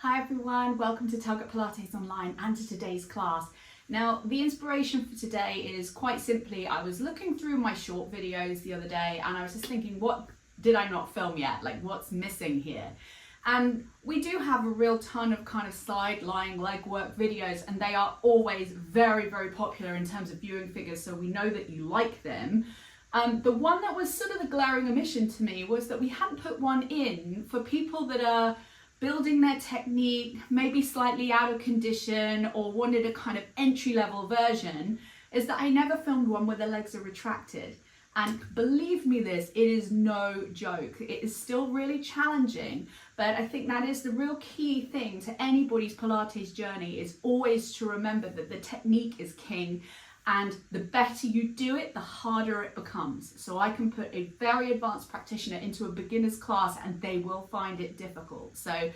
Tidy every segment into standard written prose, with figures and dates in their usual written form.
Hi everyone, welcome to Target Pilates Online and to today's class. Now the inspiration for today is quite simply, I was looking through my short videos the other day and I was just thinking, what did I not film yet? Like what's missing here? And we do have a real ton of kind of side lying leg work videos and they are always very, very popular in terms of viewing figures, so we know that you like them. The one that was sort of the glaring omission to me was that we hadn't put one in for people that are building their technique, maybe slightly out of condition or wanted a kind of entry-level version, is that I never filmed one where the legs are retracted. And believe me this, it is no joke. It is still really challenging, but I think that is the real key thing to anybody's Pilates journey, is always to remember that the technique is king. And the better you do it, the harder it becomes. So I can put a very advanced practitioner into a beginner's class and they will find it difficult. So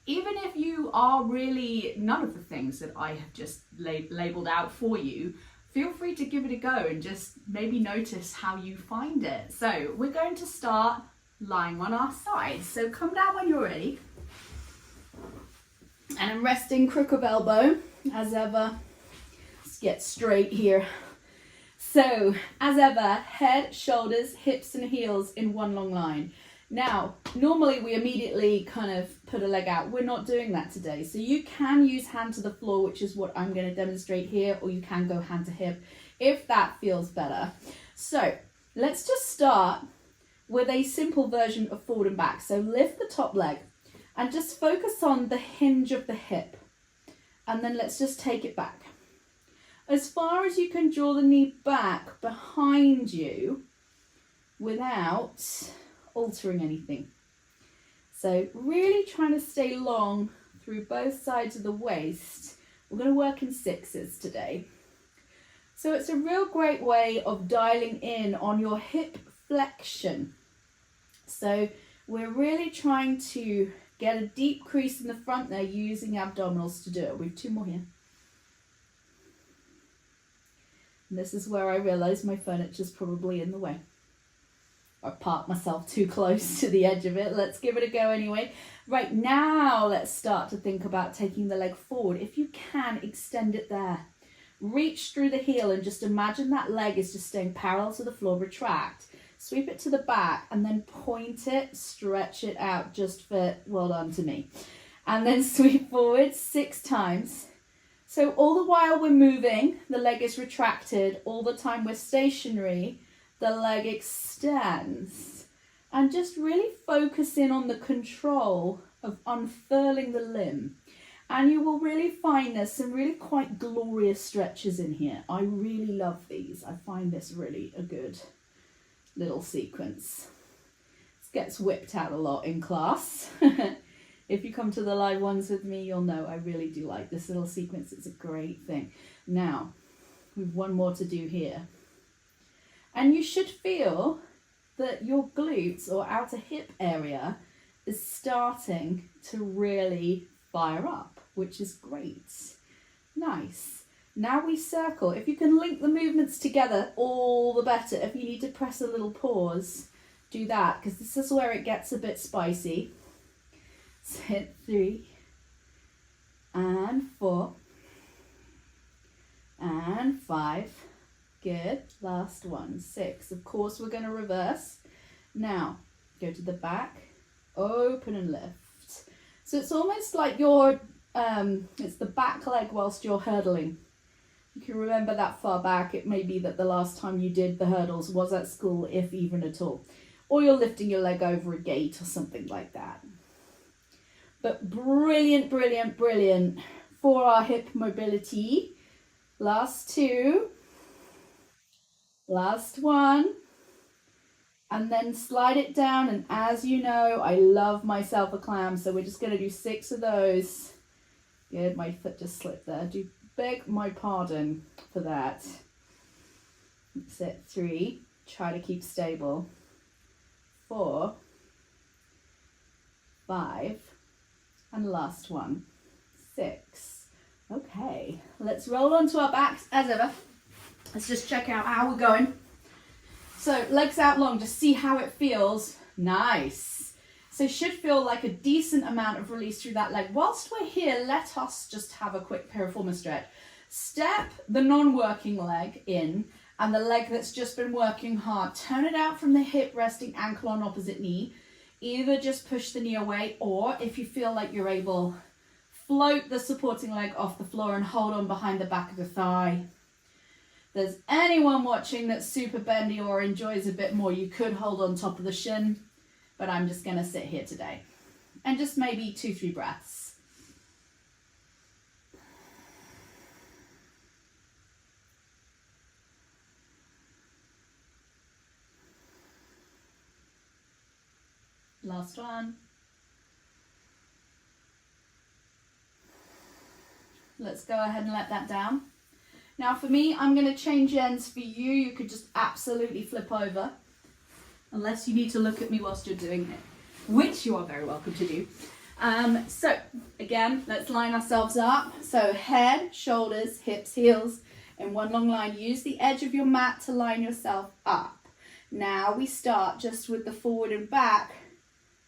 even if you are really none of the things that I have just labeled out for you, feel free to give it a go and just maybe notice how you find it. So we're going to start lying on our sides. So come down when you're ready. And I'm resting crook of elbow as ever. Get straight here. So as ever, head, shoulders, hips and heels in one long line. Now normally we immediately kind of put a leg out. We're not doing that today, so you can use hand to the floor, which is what I'm going to demonstrate here, or you can go hand to hip if that feels better. So let's just start with a simple version of forward and back. So lift the top leg and just focus on the hinge of the hip, and then let's just take it back as far as you can. Draw the knee back behind you without altering anything. So really trying to stay long through both sides of the waist. We're going to work in sixes today. So it's a real great way of dialing in on your hip flexion. So we're really trying to get a deep crease in the front there using abdominals to do it. We have two more here. And this is where I realise my furniture's probably in the way. I parked myself too close to the edge of it. Let's give it a go anyway. Right, now let's start to think about taking the leg forward. If you can, extend it there. Reach through the heel and just imagine that leg is just staying parallel to the floor. Retract. Sweep it to the back and then point it, stretch it out just for, well done to me. And then sweep forward 6 times. So all the while we're moving, the leg is retracted. All the time we're stationary, the leg extends. And just really focus in on the control of unfurling the limb. And you will really find there's some really quite glorious stretches in here. I really love these. I find this really a good little sequence. This gets whipped out a lot in class. If you come to the live ones with me, you'll know I really do like this little sequence. It's a great thing. Now, we've one more to do here. And you should feel that your glutes or outer hip area is starting to really fire up, which is great. Nice. Now we circle. If you can link the movements together, all the better. If you need to press a little pause, do that, because this is where it gets a bit spicy. So hit 3 and 4 and 5. Good. Last one, 6. Of course, we're going to reverse. Now, go to the back, open and lift. So it's almost like you're, it's the back leg whilst you're hurdling. You can remember that far back. It may be that the last time you did the hurdles was at school, if even at all. Or you're lifting your leg over a gate or something like that. But brilliant, brilliant, brilliant for our hip mobility. Last 2. Last 1. And then slide it down. And as you know, I love myself a clam. So we're just going to do 6 of those. Good, my foot just slipped there. Do beg my pardon for that. That's it. 3. Try to keep stable. 4. 5. And last one, 6. Okay, let's roll onto our backs as ever. Let's just check out how we're going. So legs out long, just see how it feels. Nice. So you should feel like a decent amount of release through that leg. Whilst we're here, let us just have a quick piriformis stretch. Step the non-working leg in, and the leg that's just been working hard, turn it out from the hip, resting ankle on opposite knee. Either just push the knee away, or if you feel like you're able, float the supporting leg off the floor and hold on behind the back of the thigh. If there's anyone watching that's super bendy or enjoys a bit more, you could hold on top of the shin, but I'm just going to sit here today. And just maybe 2-3 breaths. Last one. Let's go ahead and let that down. Now for me, I'm going to change ends. For you, you could just absolutely flip over, unless you need to look at me whilst you're doing it, which you are very welcome to do. So again, let's line ourselves up. So head, shoulders, hips, heels in one long line. Use the edge of your mat to line yourself up. Now we start just with the forward and back.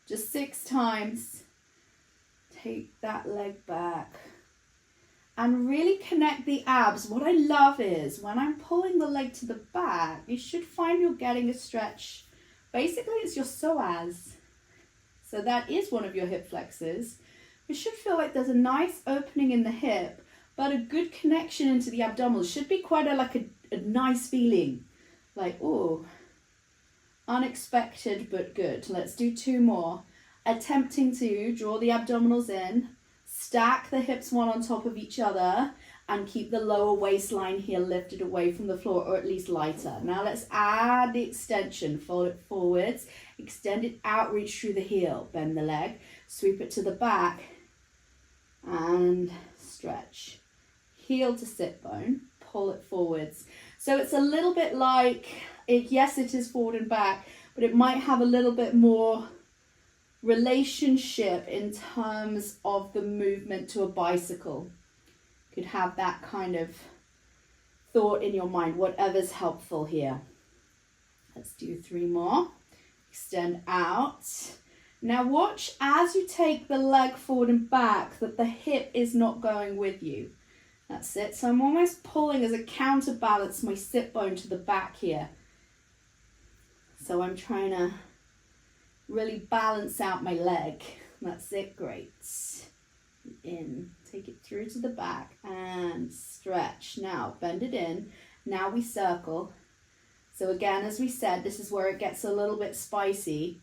Just 6 times. Take that leg back. And really connect the abs. What I love is when I'm pulling the leg to the back, you should find you're getting a stretch. Basically, it's your psoas. So that is one of your hip flexors. You should feel like there's a nice opening in the hip, but a good connection into the abdominals. Should be quite a nice feeling. Like, oh, unexpected but good. Let's do 2 more. Attempting to draw the abdominals in, stack the hips one on top of each other, and keep the lower waistline here lifted away from the floor, or at least lighter. Now let's add the extension. Fold it forwards, extend it out, reach through the heel, bend the leg, sweep it to the back, and stretch. Heel to sit bone, pull it forwards. So it's a little bit like, yes, it is forward and back, but it might have a little bit more relationship in terms of the movement to a bicycle. You could have that kind of thought in your mind, whatever's helpful here. Let's do 3 more. Extend out. Now watch as you take the leg forward and back that the hip is not going with you. That's it. So I'm almost pulling as a counterbalance my sit bone to the back here. So I'm trying to really balance out my leg. That's it, great. In, take it through to the back and stretch. Now bend it in. Now we circle. So again, as we said, this is where it gets a little bit spicy.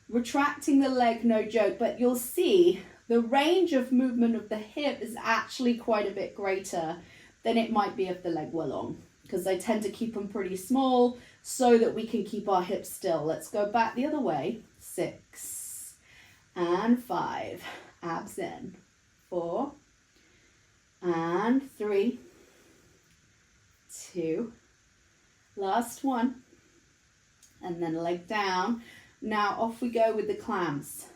Retracting the leg, no joke, but you'll see the range of movement of the hip is actually quite a bit greater than it might be if the leg were long, because I tend to keep them pretty small so that we can keep our hips still. Let's go back the other way. 6 and 5. Abs in. 4 and 3. 2. Last one. And then leg down. Now off we go with the clams.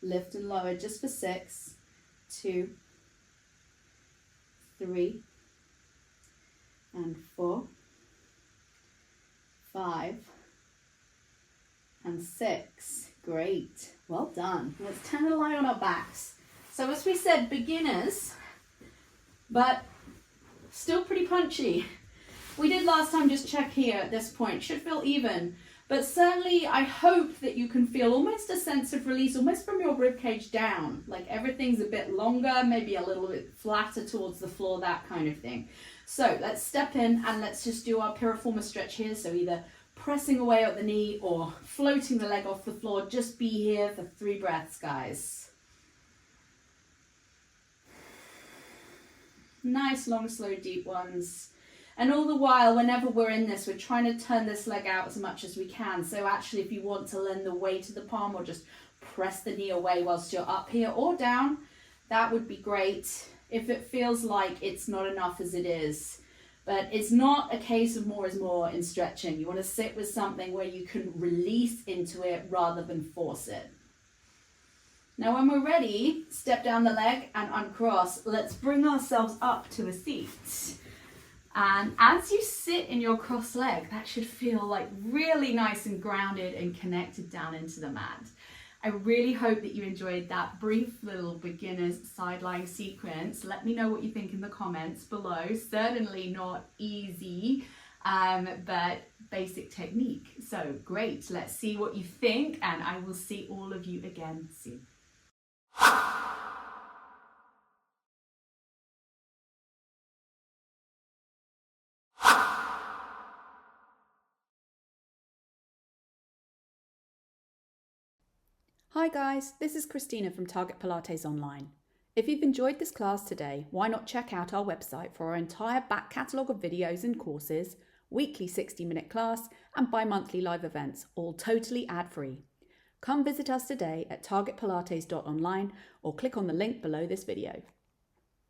Lift and lower just for 6, 2, 3, and 4, 5, and 6. Great. Well done. Let's turn and lie on our backs. So as we said, beginners, but still pretty punchy. We did last time just check here at this point. Should feel even. But certainly I hope that you can feel almost a sense of release, almost from your ribcage down. Like everything's a bit longer, maybe a little bit flatter towards the floor, that kind of thing. So let's step in and let's just do our piriformis stretch here. So either pressing away at the knee or floating the leg off the floor. Just be here for 3 breaths, guys. Nice, long, slow, deep ones. And all the while, whenever we're in this, we're trying to turn this leg out as much as we can. So actually, if you want to lend the weight to the palm or just press the knee away whilst you're up here or down, that would be great. If it feels like it's not enough as it is. But it's not a case of more is more in stretching. You want to sit with something where you can release into it rather than force it. Now when we're ready, step down the leg and uncross. Let's bring ourselves up to a seat. And as you sit in your cross leg, that should feel like really nice and grounded and connected down into the mat. I really hope that you enjoyed that brief little beginner's side lying sequence. Let me know what you think in the comments below. Certainly not easy, but basic technique. So great, let's see what you think, and I will see all of you again soon. Hi guys, this is Christina from Target Pilates Online. If you've enjoyed this class today, why not check out our website for our entire back catalogue of videos and courses, weekly 60-minute class and bi-monthly live events, all totally ad-free. Come visit us today at targetpilates.online or click on the link below this video.